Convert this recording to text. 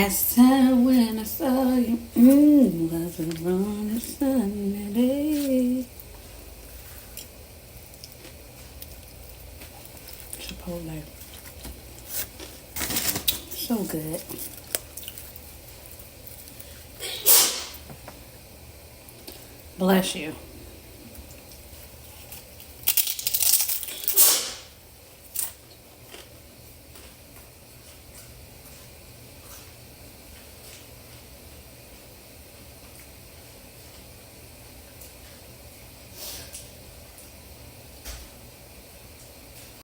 Last time when I saw you, was it on a sunny day? Chipotle. So good. Bless you.